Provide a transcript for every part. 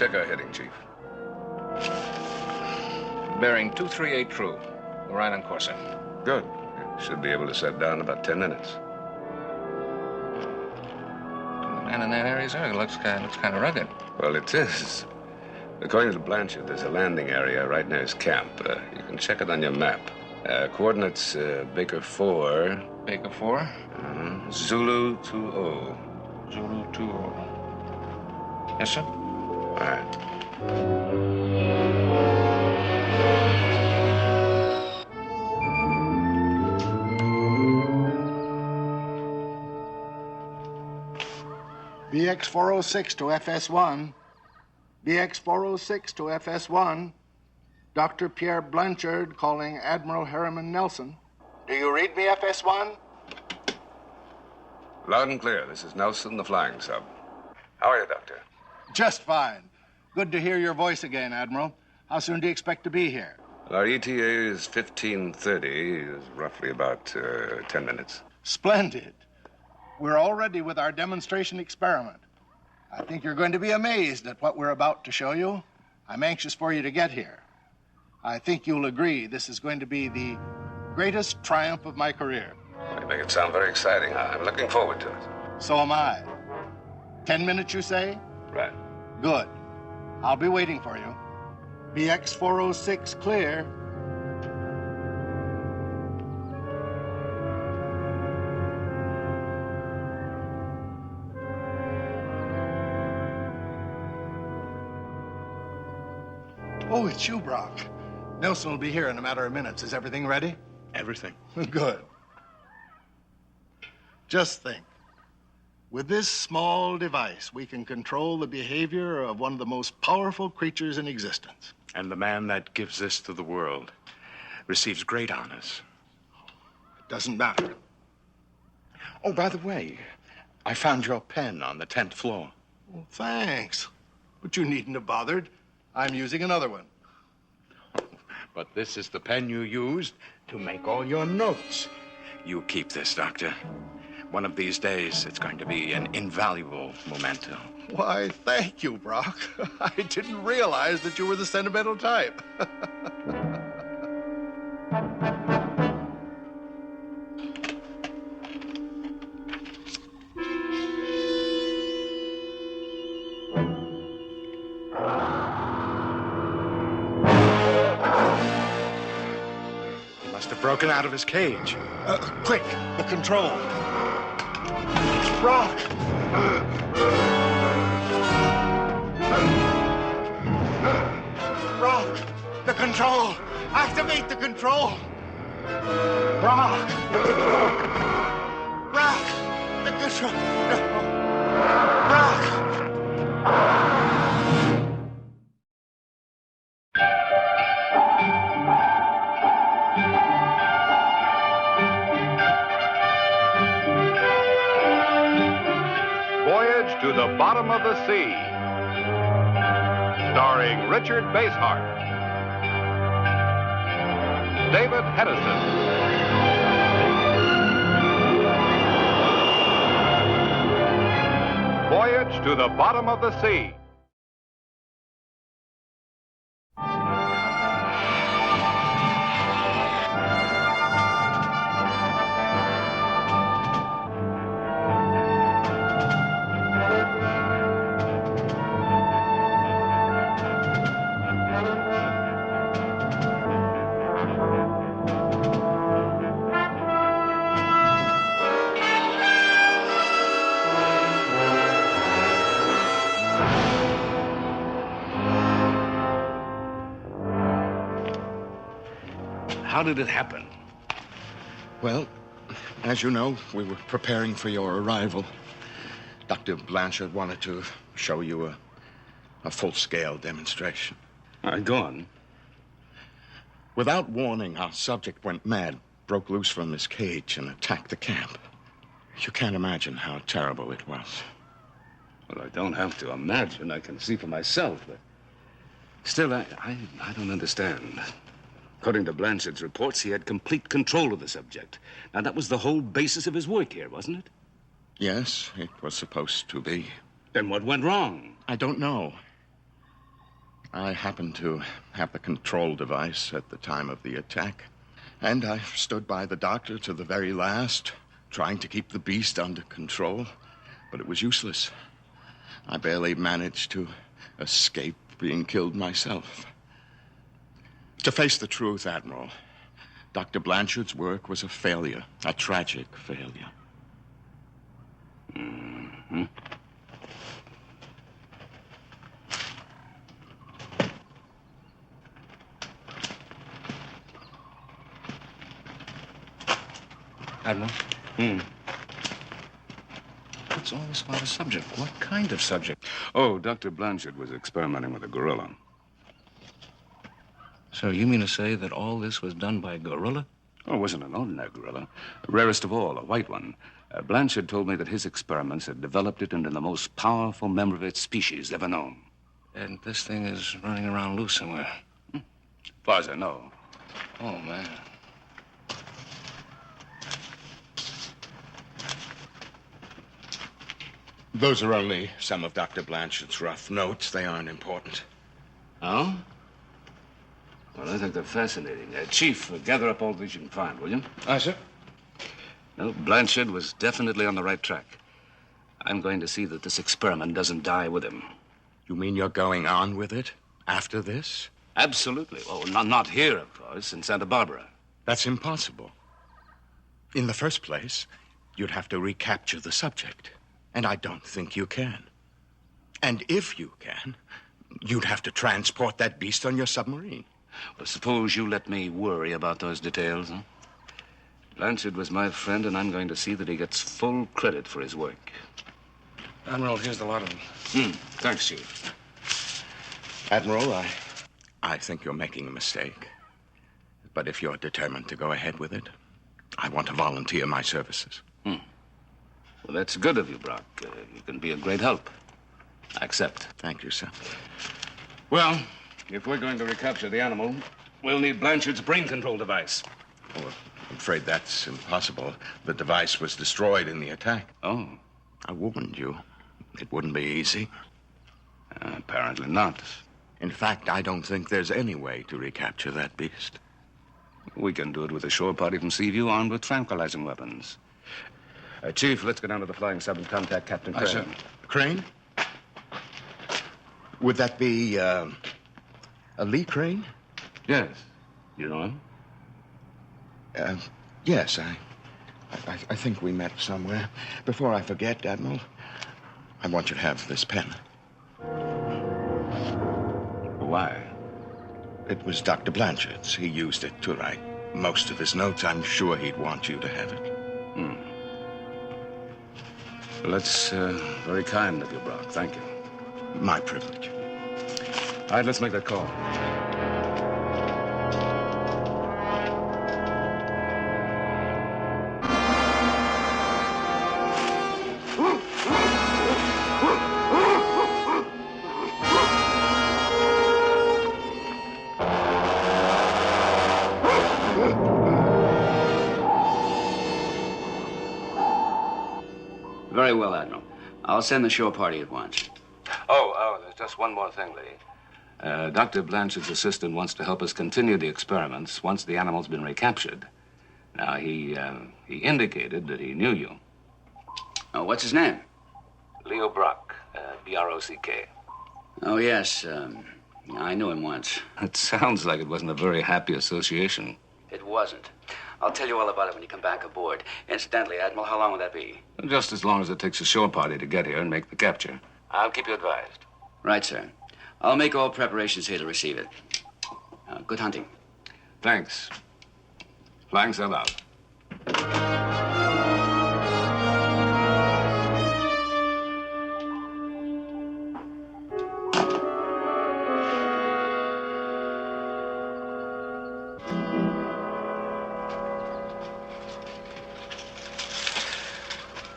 Check our heading, Chief. Bearing 238 true. We're right on course, sir. Good. Should be able to set down in about 10 minutes. The man in that area, sir, looks kind of rugged. Well, it is. According to Blanchard, there's a landing area right near his camp. You can check it on your map. Coordinates, Baker 4. Baker 4? Zulu 20. Zulu 20. Yes, sir? All right. BX 406 to FS1. BX 406 to FS1. Dr. Pierre Blanchard calling Admiral Harriman Nelson. Do you read me, FS1? Loud and clear. This is Nelson, the flying sub. How are you, Doctor? Just fine. Good to hear your voice again, Admiral. How soon do you expect to be here? Our ETA is 15:30, is roughly about 10 minutes. Splendid. We're all ready with our demonstration experiment. I think you're going to be amazed at what we're about to show you. I'm anxious for you to get here. I think you'll agree this is going to be the greatest triumph of my career. You make it sound very exciting. I'm looking forward to it. So am I. 10 minutes, you say? Right. Good. I'll be waiting for you. BX 406 clear. Oh, it's you, Brock. Nelson will be here in a matter of minutes. Is everything ready? Everything. Good. Just think. With this small device, we can control the behavior of one of the most powerful creatures in existence. And the man that gives this to the world receives great honors. It doesn't matter. Oh, by the way, I found your pen on the 10th floor. Well, thanks. But you needn't have bothered. I'm using another one. But this is the pen you used to make all your notes. You keep this, Doctor. One of these days, it's going to be an invaluable memento. Why, thank you, Brock. I didn't realize that you were the sentimental type. He must have broken out of his cage. Quick, the control. Brock! Brock! The control! Activate the control! Brock! Brock! The control! No! Brock! Voyage to the Bottom of the Sea, starring Richard Basehart, David Hedison, Voyage to the Bottom of the Sea. How did it happen? Well, as you know, we were preparing for your arrival. Dr. Blanchard wanted to show you a full-scale demonstration. All right, go on. Without warning, our subject went mad, broke loose from his cage, and attacked the camp. You can't imagine how terrible it was. Well, I don't have to imagine. I can see for myself, but still, I don't understand. According to Blanchard's reports, he had complete control of the subject. Now, that was the whole basis of his work here, wasn't it? Yes, it was supposed to be. Then what went wrong? I don't know. I happened to have the control device at the time of the attack, and I stood by the doctor to the very last, trying to keep the beast under control, but it was useless. I barely managed to escape being killed myself. To face the truth, Admiral, Dr. Blanchard's work was a failure, a tragic failure. Mm-hmm. Admiral? What's all this about a subject? What kind of subject? Oh, Dr. Blanchard was experimenting with a gorilla. So you mean to say that all this was done by a gorilla? Oh, it wasn't an ordinary gorilla. The rarest of all, a white one. Blanchard told me that his experiments had developed it into the most powerful member of its species ever known. And this thing is running around loose somewhere. As far as I know. Oh, man. Those are only some of Dr. Blanchard's rough notes. They aren't important. Oh? Well, I think they're fascinating. Chief, gather up all these you can find, will you? Aye, sir. No, Blanchard was definitely on the right track. I'm going to see that this experiment doesn't die with him. You mean you're going on with it after this? Absolutely. Oh, not here, of course, in Santa Barbara. That's impossible. In the first place, you'd have to recapture the subject. And I don't think you can. And if you can, you'd have to transport that beast on your submarine. Well, suppose you let me worry about those details, huh? Blanchard was my friend, and I'm going to see that he gets full credit for his work. Admiral, here's the lot of them. Thanks, Chief. Admiral, I think you're making a mistake. But if you're determined to go ahead with it, I want to volunteer my services. Well, that's good of you, Brock. You can be a great help. I accept. Thank you, sir. Well, if we're going to recapture the animal, we'll need Blanchard's brain control device. Oh, I'm afraid that's impossible. The device was destroyed in the attack. Oh. I warned you. It wouldn't be easy. Apparently not. In fact, I don't think there's any way to recapture that beast. We can do it with a shore party from Seaview armed with tranquilizing weapons. Chief, let's go down to the flying sub and contact Captain Crane. Sir. Crane? Would that be, a Lee Crane? Yes. You know him? Yes, I think we met somewhere. Before I forget, Admiral, I want you to have this pen. Why? It was Dr. Blanchard's. He used it to write most of his notes. I'm sure he'd want you to have it. Well, that's very kind of you, Brock. Thank you. My privilege. All right, let's make that call. Very well, Admiral. I'll send the shore party at once. Oh, there's just one more thing, Lee. Dr. Blanchard's assistant wants to help us continue the experiments once the animal's been recaptured. Now, he indicated that he knew you. Oh, what's his name? Leo Brock, B-R-O-C-K. Oh, yes. I knew him once. It sounds like it wasn't a very happy association. It wasn't. I'll tell you all about it when you come back aboard. Incidentally, Admiral, how long will that be? Just as long as it takes a shore party to get here and make the capture. I'll keep you advised. Right, sir. I'll make all preparations here to receive it. Good hunting. Thanks. Flying sub out.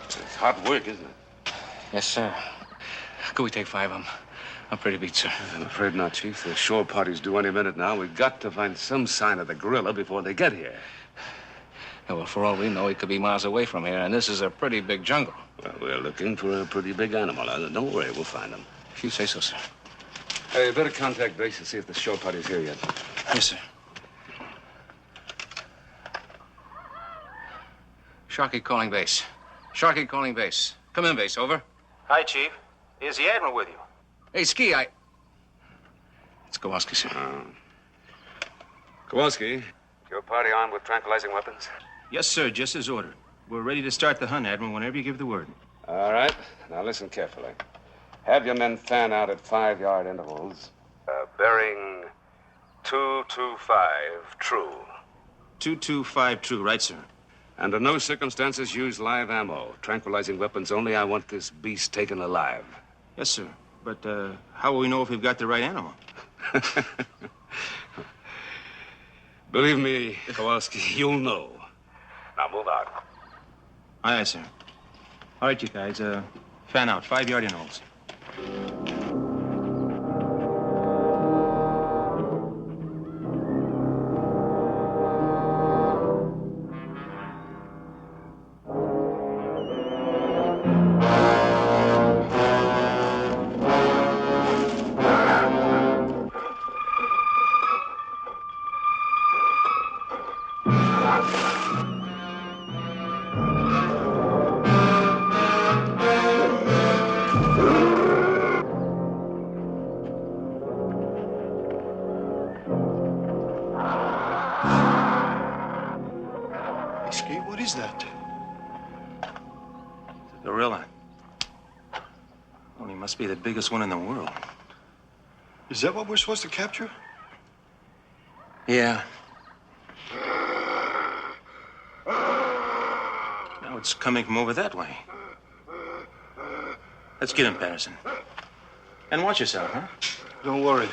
It's hard work, isn't it? Yes, sir. Could we take 5 of them? I'm pretty beat, sir. I'm afraid not, Chief. The shore party's due any minute now. We've got to find some sign of the gorilla before they get here. Yeah, well, for all we know, he could be miles away from here, and this is a pretty big jungle. Well, we're looking for a pretty big animal. Don't worry, we'll find him. If you say so, sir. Hey, you better contact base and see if the show party's here yet. Yes, sir. Sharkey calling base. Sharkey calling base. Come in, base. Over. Hi, Chief. Is the Admiral with you? Hey, Ski, It's Kowalski, sir. Kowalski, your party armed with tranquilizing weapons? Yes, sir. Just as ordered. We're ready to start the hunt, Admiral, whenever you give the word. All right. Now listen carefully. Have your men fan out at 5-yard intervals. Bearing 225 true. 225 true, right, sir? Under no circumstances use live ammo. Tranquilizing weapons only. I want this beast taken alive. Yes, sir. But how will we know if we've got the right animal? Believe me, Kowalski, you'll know. Now move out. Aye, aye, sir. All right, you guys. Fan out. 5-yard intervals. What is that? It's a gorilla. Only must be the biggest one in the world. Is that what we're supposed to capture? Yeah. Now it's coming from over that way. Let's get him, Patterson. And watch yourself, huh? Don't worry.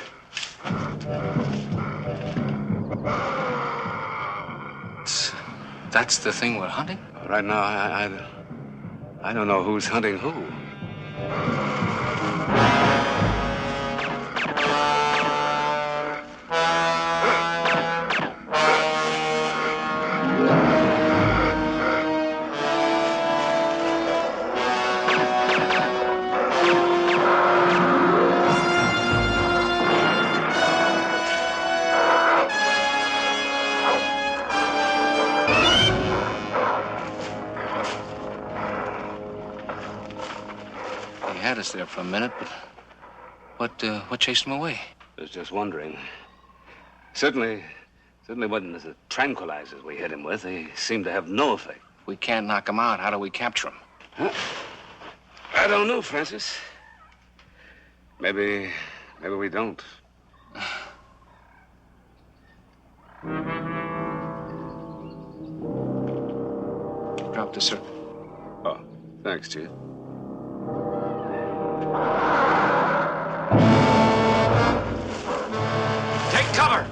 That's the thing we're hunting? Right now, I don't know who's hunting who. He had us there for a minute, but what chased him away? I was just wondering. Certainly wasn't the tranquilizers we hit him with. They seemed to have no effect. We can't knock him out. How do we capture him? Huh? I don't know, Francis. Maybe we don't. Drop the circle. Oh, thanks, Chief. Take cover!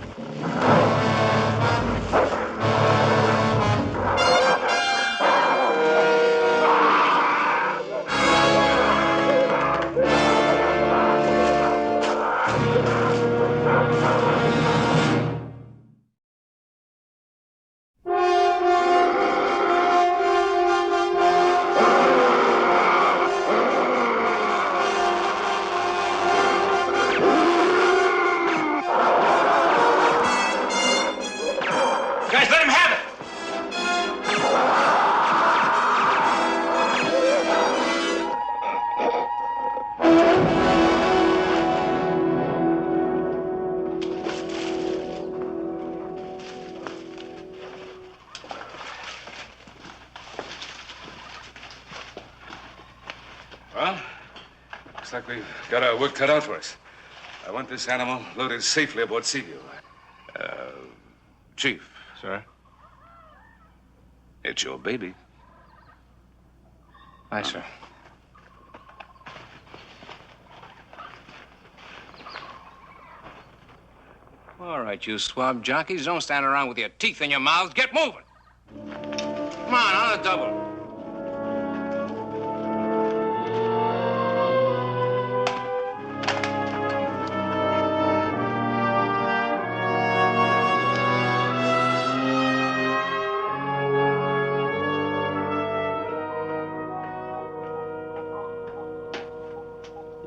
Guys, let him have it! Well, looks like we've got our work cut out for us. I want this animal loaded safely aboard Seaview. Chief. Sir? It's your baby. Aye, sir. All right, you swab jockeys, don't stand around with your teeth in your mouths. Get moving. Come on a double.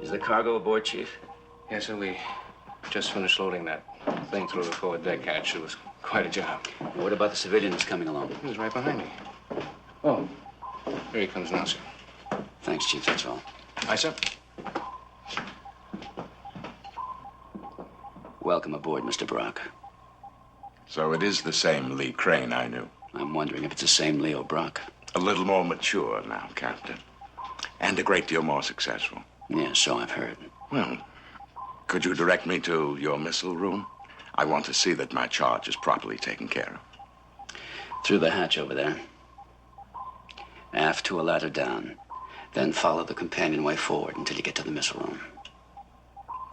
Is the cargo aboard, Chief? Yes, sir, we just finished loading that thing through the forward deck hatch. It was quite a job. What about the civilian that's coming along? He was right behind me. Oh, here he comes now, sir. Thanks, Chief, that's all. Aye, sir. Welcome aboard, Mr. Brock. So it is the same Lee Crane I knew. I'm wondering if it's the same Leo Brock. A little more mature now, Captain. And a great deal more successful. Yeah, so I've heard. Well, could you direct me to your missile room? I want to see that my charge is properly taken care of. Through the hatch over there. Aft to a ladder down. Then follow the companionway forward until you get to the missile room.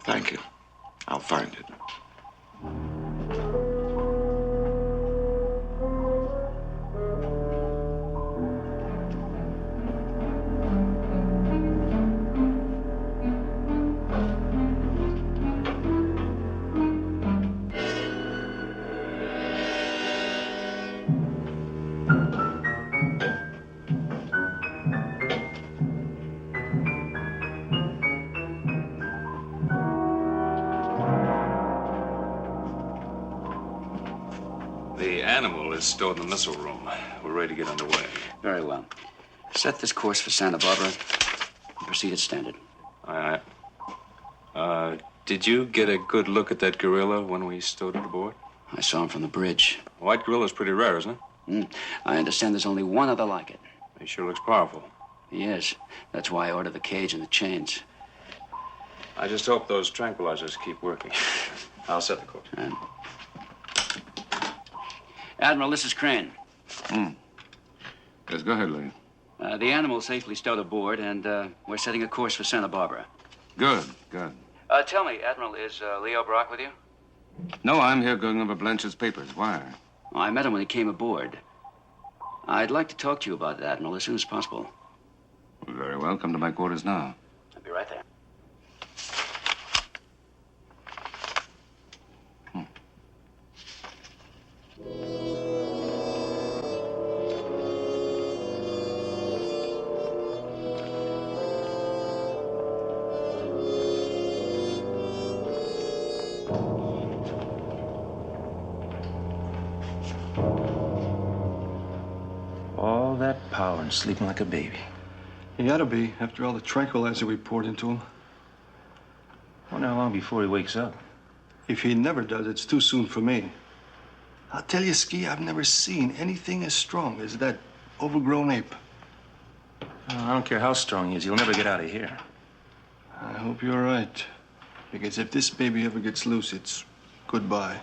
Thank you. I'll find it. The animal is stored in the missile room. We're ready to get underway. Very well. Set this course for Santa Barbara and proceed as standard. Aye, aye. Did you get a good look at that gorilla when we stowed it aboard? I saw him from the bridge. White gorilla's pretty rare, isn't it? I understand there's only one other like it. He sure looks powerful. He is. That's why I ordered the cage and the chains. I just hope those tranquilizers keep working. I'll set the course. Admiral, this is Crane. Yes, go ahead, Lee. The animal's safely stowed aboard, and we're setting a course for Santa Barbara. Good, good. Tell me, Admiral, is Leo Brock with you? No, I'm here going over Blanchard's papers. Why? Oh, I met him when he came aboard. I'd like to talk to you about it, Admiral, as soon as possible. Very well. Come to my quarters now. I'll be right there. All that power and sleeping like a baby. He ought to be, after all the tranquilizer we poured into him. Wonder how long before he wakes up. If he never does, it's too soon for me. I'll tell you, Ski, I've never seen anything as strong as that overgrown ape. I don't care how strong he is, he'll never get out of here. I hope you're right. Because if this baby ever gets loose, it's goodbye.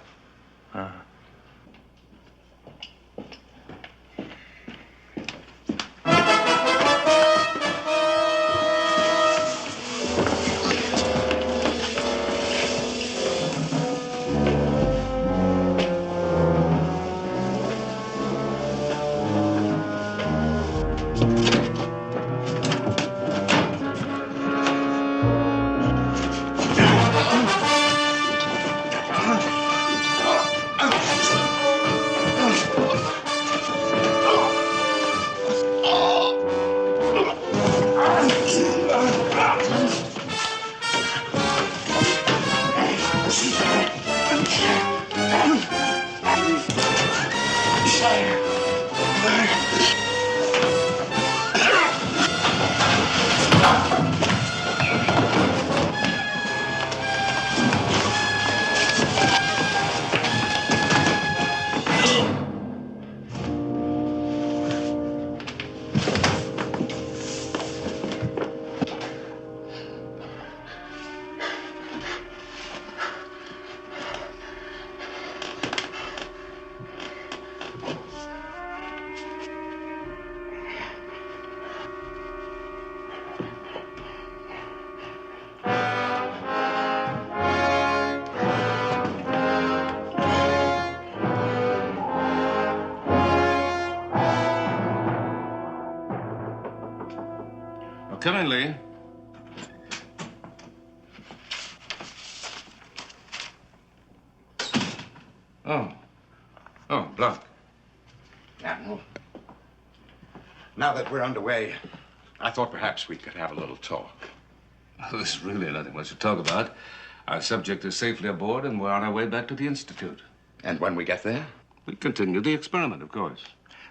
Come in, Lee. Oh, Block. Admiral, now that we're underway, I thought perhaps we could have a little talk. Well, there's really nothing much to talk about. Our subject is safely aboard, and we're on our way back to the Institute. And when we get there? We continue the experiment, of course.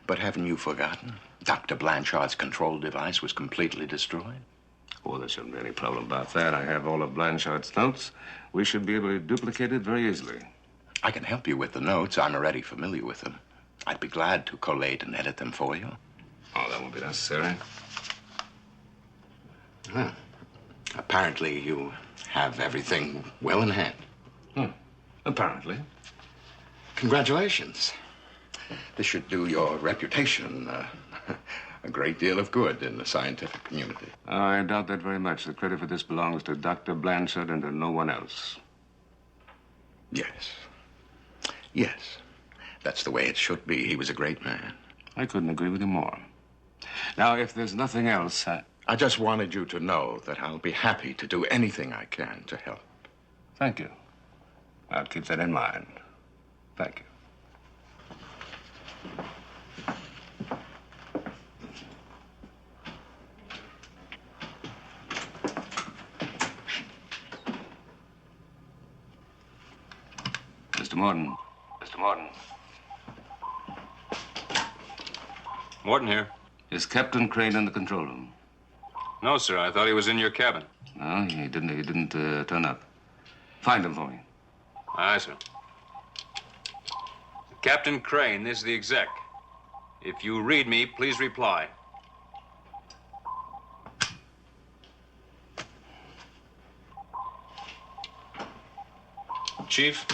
But haven't you forgotten? Dr. Blanchard's control device was completely destroyed. Oh, there shouldn't be any problem about that. I have all of Blanchard's notes. We should be able to duplicate it very easily. I can help you with the notes. I'm already familiar with them. I'd be glad to collate and edit them for you. Oh, that won't be necessary. Huh. Apparently, you have everything well in hand. Apparently. Congratulations. This should do your reputation a great deal of good in the scientific community. I doubt that very much. The credit for this belongs to Dr. Blanchard and to no one else. Yes. Yes. That's the way it should be. He was a great man. I couldn't agree with you more. Now, if there's nothing else, I just wanted you to know that I'll be happy to do anything I can to help. Thank you. I'll keep that in mind. Thank you. Mr. Morton. Mr. Morton. Morton here. Is Captain Crane in the control room? No, sir. I thought he was in your cabin. No, he didn't turn up. Find him for me. Aye, sir. Captain Crane, this is the exec. If you read me, please reply. Chief?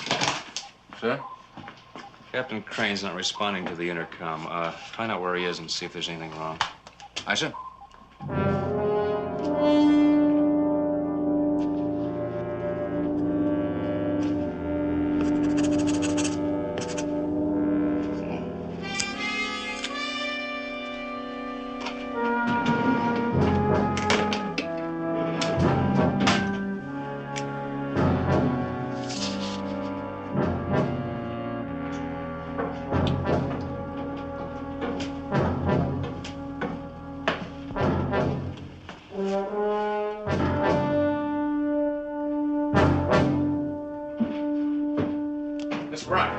Sir? Captain Crane's not responding to the intercom. Find out where he is and see if there's anything wrong. Aye, sir. Miss Bryant.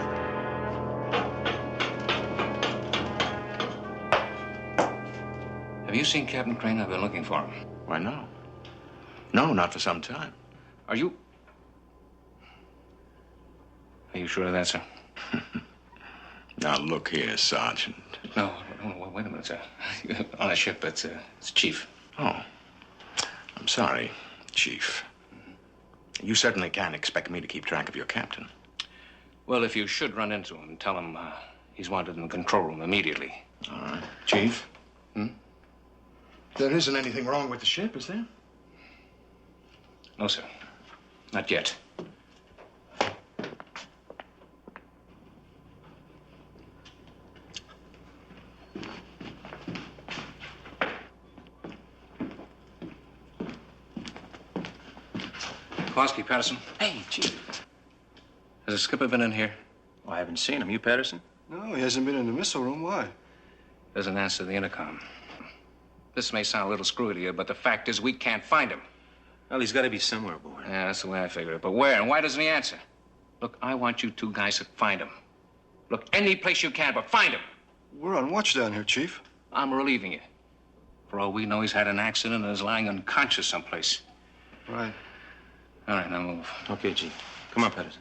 Have you seen Captain Crane? I've been looking for him. Why, no. No, not for some time. Are you sure of that, sir? Now, look here, Sergeant. No, wait a minute, sir. On a ship, it's Chief. Oh. I'm sorry, Chief. You certainly can't expect me to keep track of your captain. Well, if you should run into him, tell him he's wanted in the control room immediately. All right. Chief? There isn't anything wrong with the ship, is there? No, sir. Not yet. Kowalski, Patterson. Hey, Chief. Has the skipper been in here? Oh, I haven't seen him. You, Patterson? No, he hasn't been in the missile room. Why? Doesn't answer the intercom. This may sound a little screwy to you, but the fact is we can't find him. Well, he's got to be somewhere aboard. Yeah, that's the way I figured it. But where and why doesn't he answer? Look, I want you two guys to find him. Look, any place you can, but find him. We're on watch down here, Chief. I'm relieving you. For all we know, he's had an accident and is lying unconscious someplace. Right. All right, now move. Okay, Chief. Come on, Patterson.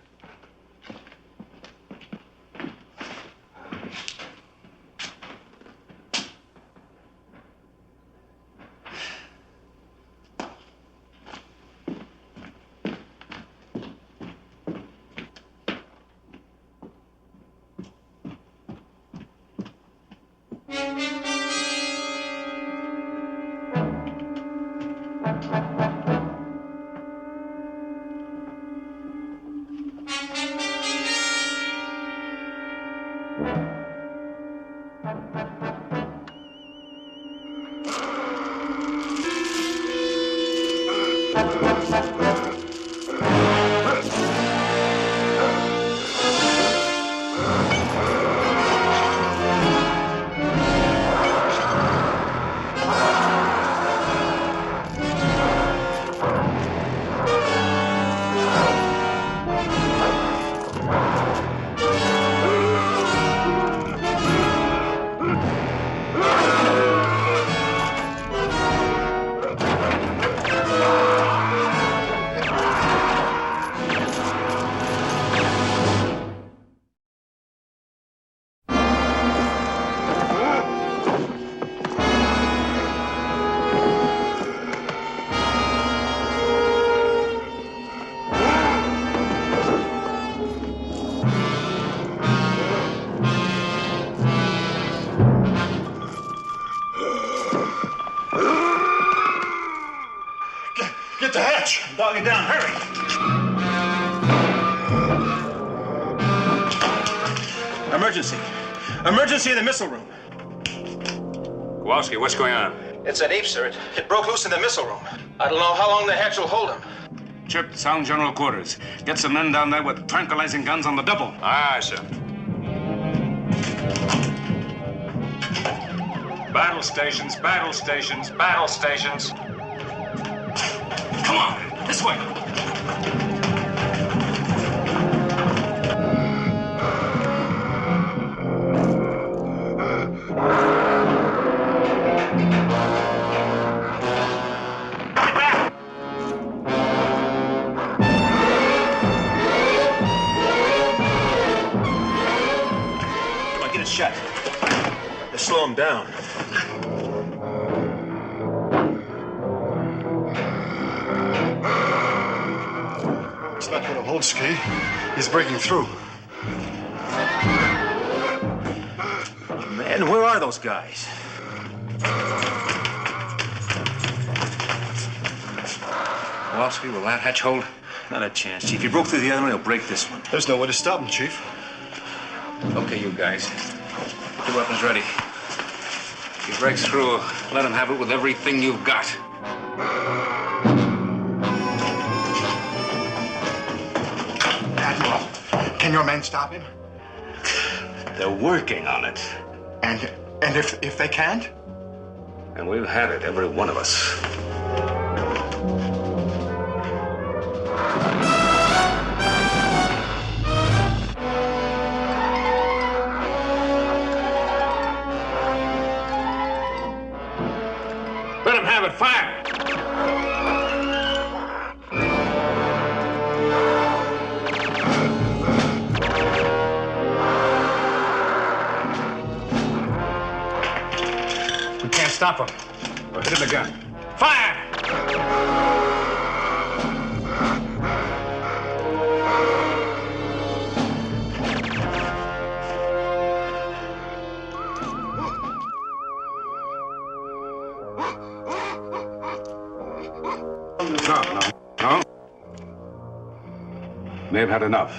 hatch! Dog it down, hurry! Emergency. Emergency in the missile room. Kowalski, what's going on? It's an ape, sir. It broke loose in the missile room. I don't know how long the hatch will hold him. Chip, sound general quarters. Get some men down there with tranquilizing guns on the double. Aye, sir. Battle stations, battle stations, battle stations. Come on, this way. Come on, get it shut. Let's slow him down. It's not going to hold, Ski. He's breaking through. Man, where are those guys? Kowalski, will that hatch hold? Not a chance, Chief. He broke through the other one, he'll break this one. There's no way to stop him, Chief. Okay, you guys. Get your weapons ready. If he breaks through, let him have it with everything you've got. Admiral, can your men stop him? They're working on it. And if they can't? And we've had it, every one of us. Let him have it. Fire! We can't stop him. We're hitting the gun. Fire! No. May have had enough.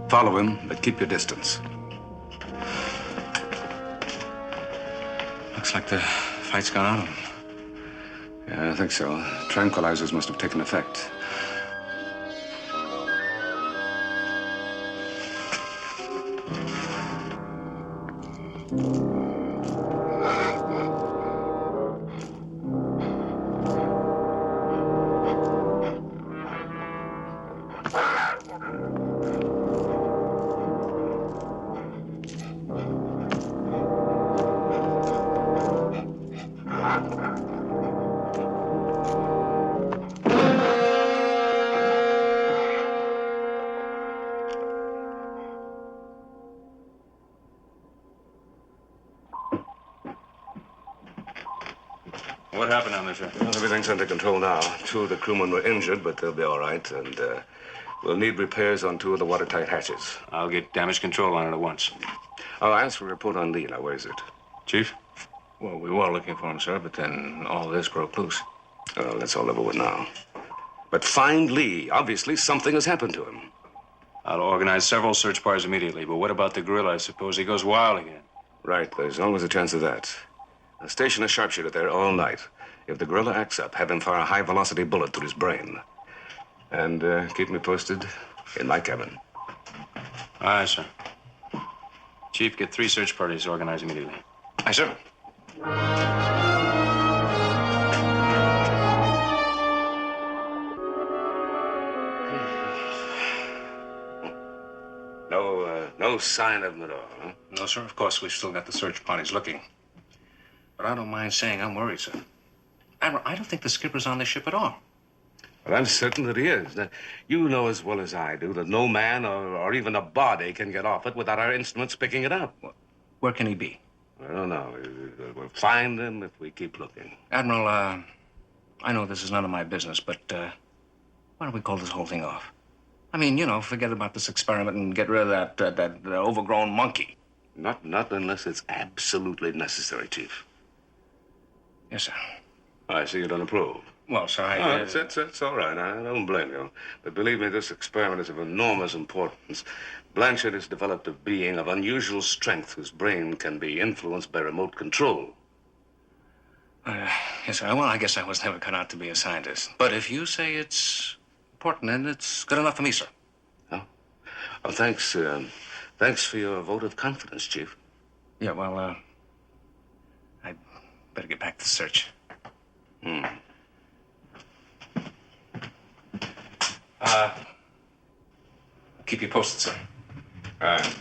Follow him, but keep your distance. Looks like the fight's gone out of him. Yeah, I think so. Tranquilizers must have taken effect. What happened down there, sir? Well, everything's under control now. 2 of the crewmen were injured, but they'll be all right. And we'll need repairs on 2 of the watertight hatches. I'll get damage control on it at once. Oh, I asked for a report on Lee. Now, where is it? Chief? Well, we were looking for him, sir, but then all this broke loose. Oh, that's all over with now. But find Lee. Obviously, something has happened to him. I'll organize several search parties immediately, but what about the gorilla? I suppose he goes wild again. Right, there's always a chance of that. Now, station a sharpshooter there all night. If the gorilla acts up, have him fire a high-velocity bullet through his brain. And keep me posted in my cabin. Aye, sir. Chief, get 3 search parties organized immediately. Aye, sir. No sign of him at all, huh? No, sir. Of course, we've still got the search parties looking. But I don't mind saying I'm worried, sir. Admiral, I don't think the skipper's on this ship at all. Well, I'm certain that he is. Now, you know as well as I do that no man or even a body can get off it without our instruments picking it up. Where can he be? I don't know. We'll find him if we keep looking. Admiral, I know this is none of my business, but why don't we call this whole thing off? I mean, you know, forget about this experiment and get rid of that overgrown monkey. Not unless it's absolutely necessary, Chief. Yes, sir. I see you don't approve. Well, sir, It's all right. I don't blame you. But believe me, this experiment is of enormous importance. Blanchard has developed a being of unusual strength whose brain can be influenced by remote control. Yes, sir. Well, I guess I was never cut out to be a scientist. But if you say it's important, then it's good enough for me, sir. Oh, oh thanks for your vote of confidence, Chief. Yeah, well, I'd better get back to the search. Keep you posted, sir. All right.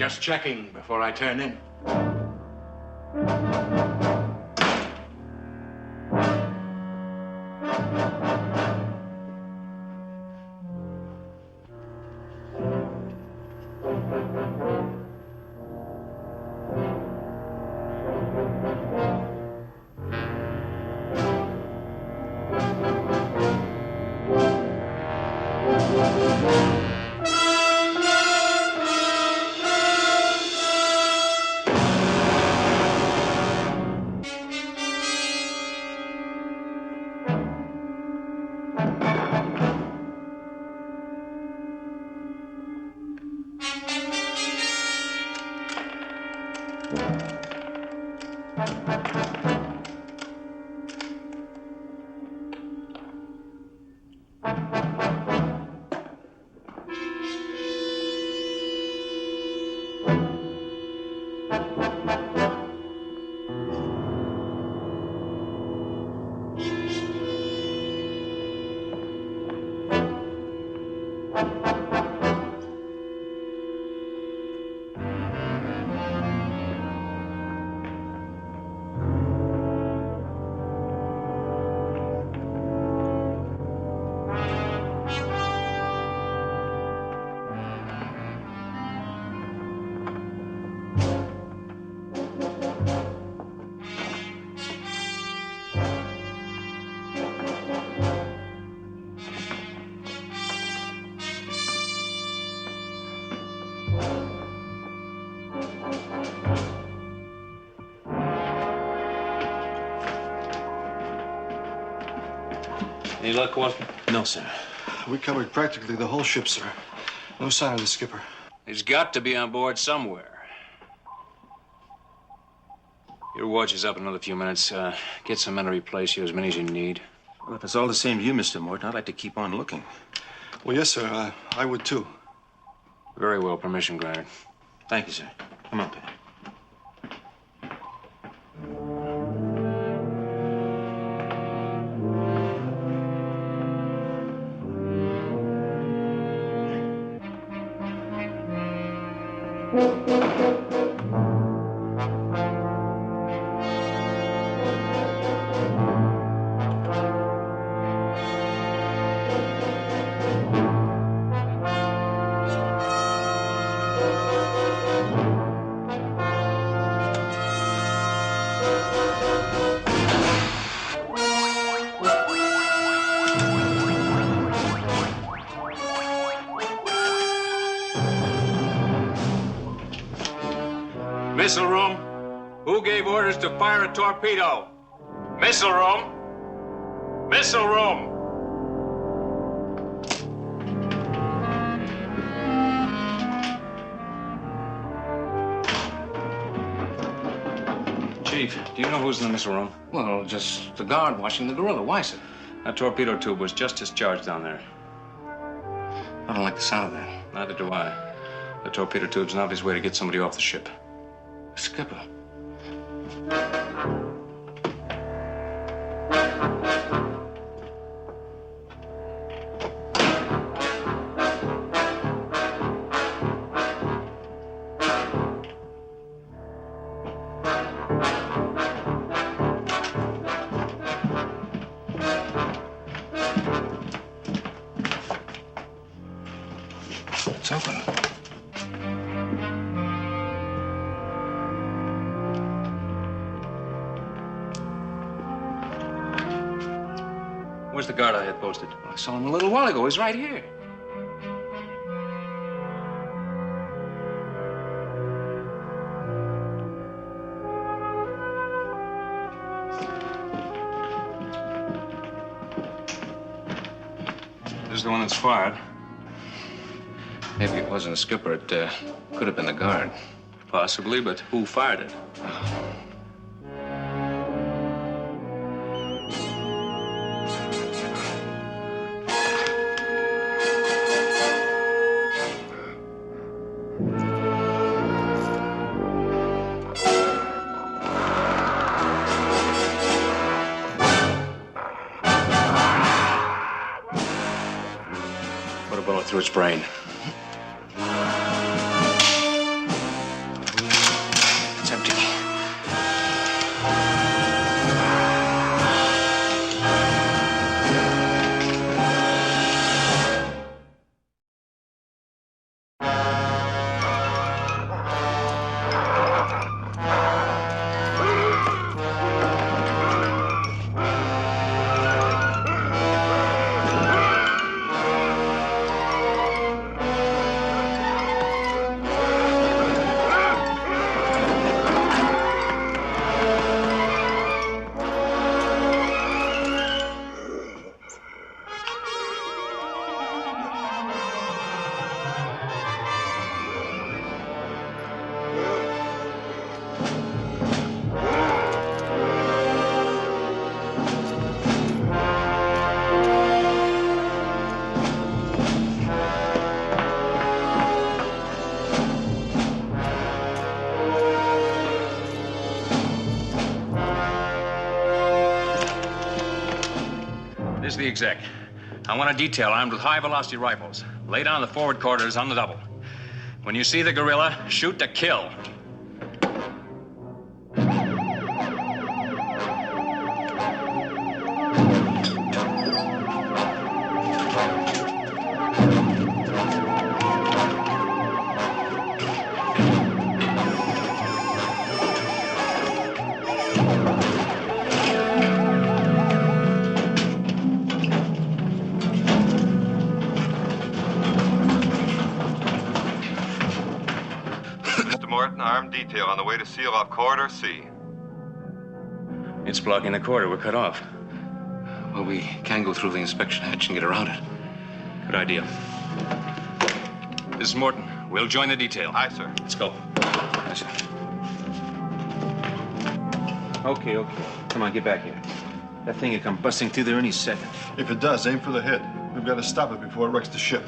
Just checking before I turn in. Any luck, Watson? No, sir. We covered practically the whole ship, sir. No sign of the skipper. He's got to be on board somewhere. Your watch is up in another few minutes. Get some men to replace you, as many as you need. Well, if it's all the same to you, Mr. Morton, I'd like to keep on looking. Well, yes, sir. I would, too. Very well. Permission granted. Thank you, sir. Come on, Penny. Missile room. Who gave orders to fire a torpedo? Missile room. Missile room. Chief, do you know who's in the missile room? Well, just the guard watching the gorilla. Why, sir? That torpedo tube was just discharged down there. I don't like the sound of that. Neither do I. The torpedo tube's an obvious way to get somebody off the ship. Skipper. It's open. Where's the guard I had posted? Well, I saw him a little while ago. He's right here. This is the one that's fired. Maybe it wasn't the skipper. It could have been the guard. Possibly, but who fired it? Put a bullet through its brain. the exec. I want a detail armed with high-velocity rifles. Lay down the forward corridors on the double. When you see the gorilla, shoot to kill. Armed detail on the way to seal off Corridor C. It's blocking the corridor. We're cut off. Well, we can go through the inspection hatch and get around it. Good idea. This is Morton. We'll join the detail. Aye, sir. Let's go. Yes, sir. Okay. Come on, get back here. That thing will come busting through there any second. If it does, aim for the head. We've got to stop it before it wrecks the ship.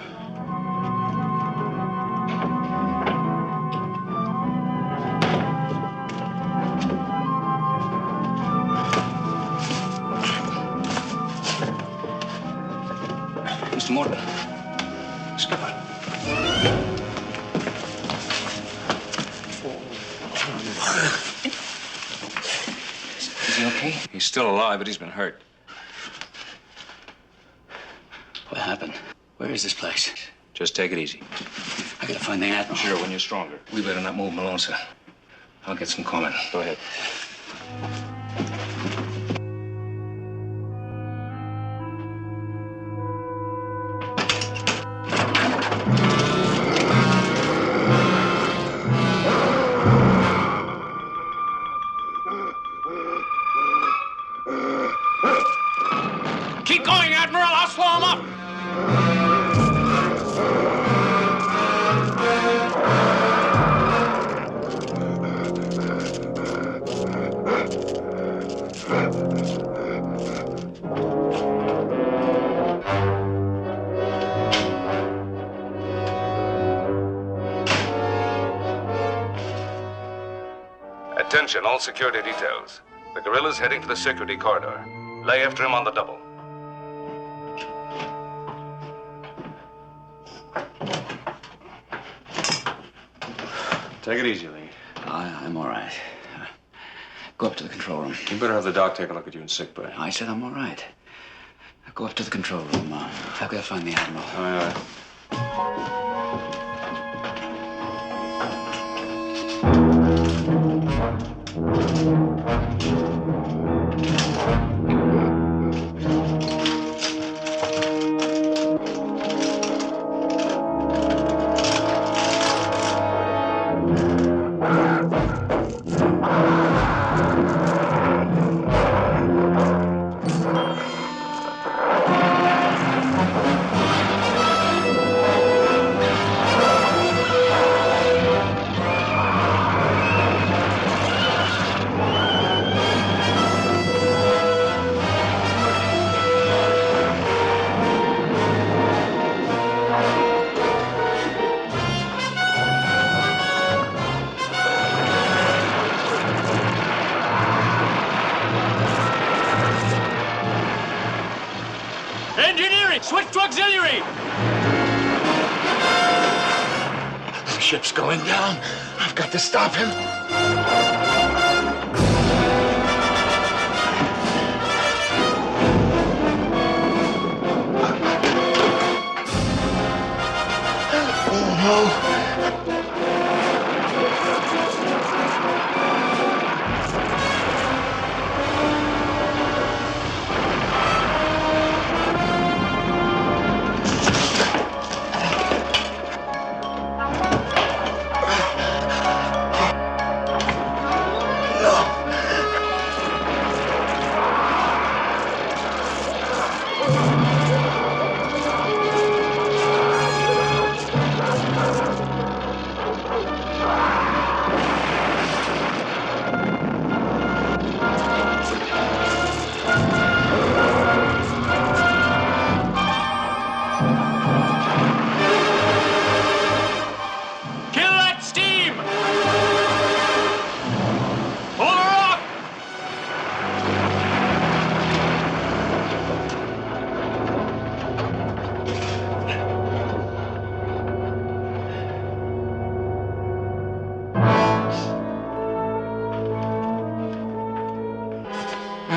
Mr. Morton. Skipper. Is he okay? He's still alive, but he's been hurt. What happened? Where is this place? Just take it easy. I gotta find the Admiral. Sure, when you're stronger. We better not move Malone, sir. I'll get some comment. Go ahead. Keep going, Admiral. I'll slow him up. Attention, all security details. The gorilla's heading for the security corridor. Lay after him on the double. Take it easy, Lee. I'm all right. Go up to the control room. You better have the doc take a look at you in sick bay. I said I'm all right. Go up to the control room. I've got to find the Admiral. All right. Engineering! Switch to auxiliary! The ship's going down. I've got to stop him. Oh, no.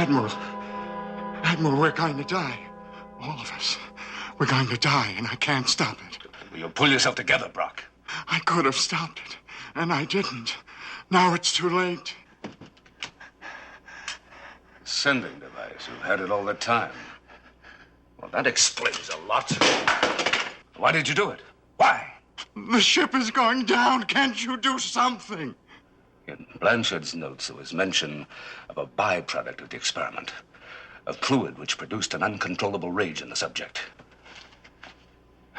Admiral, we're going to die. All of us. We're going to die, and I can't stop it. Will you pull yourself together, Brock? I could have stopped it, and I didn't. Now it's too late. Sending device. You've had it all the time. Well, that explains a lot. Why did you do it? Why? The ship is going down. Can't you do something? In Blanchard's notes, there was mention of a byproduct of the experiment. A fluid which produced an uncontrollable rage in the subject.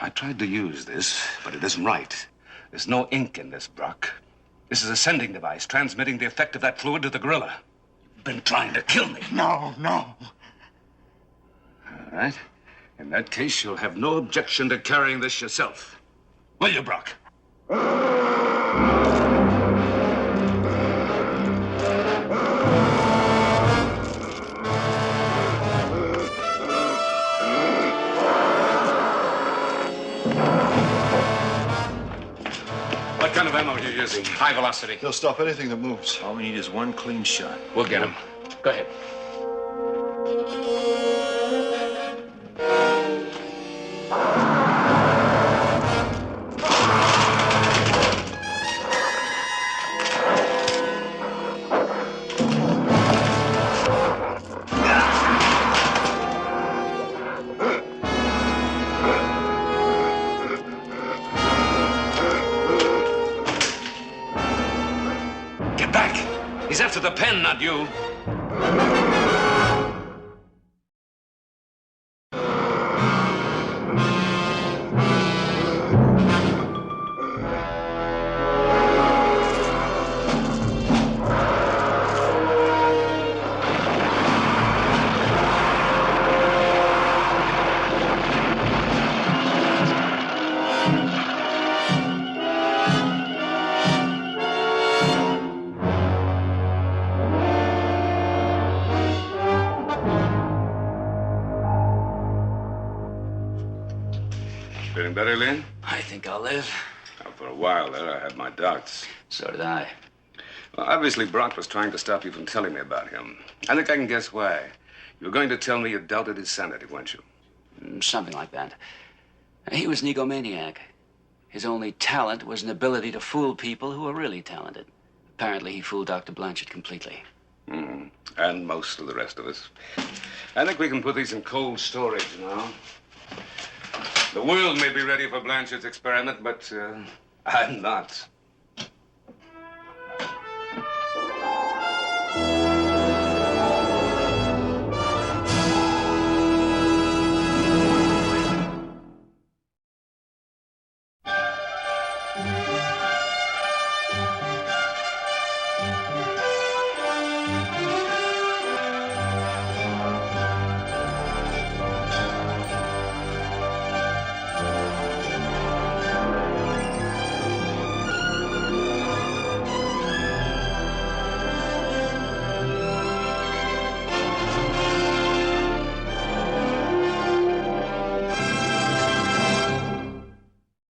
I tried to use this, but it isn't right. There's no ink in this, Brock. This is a sending device transmitting the effect of that fluid to the gorilla. You've been trying to kill me. No. All right. In that case, you'll have no objection to carrying this yourself. Will you, Brock? What kind of ammo are you using? High velocity. They'll stop anything that moves. All we need is one clean shot. We'll get him. Go ahead. Get back! He's after the pen, not you. Feeling better, Lynn? I think I'll live. Well, for a while there, I had my doubts. So did I. Well, obviously, Brock was trying to stop you from telling me about him. I think I can guess why. You were going to tell me you doubted his sanity, weren't you? Something like that. He was an egomaniac. His only talent was an ability to fool people who were really talented. Apparently, he fooled Dr. Blanchard completely. And most of the rest of us. I think we can put these in cold storage now. The world may be ready for Blanchard's experiment, but I'm not.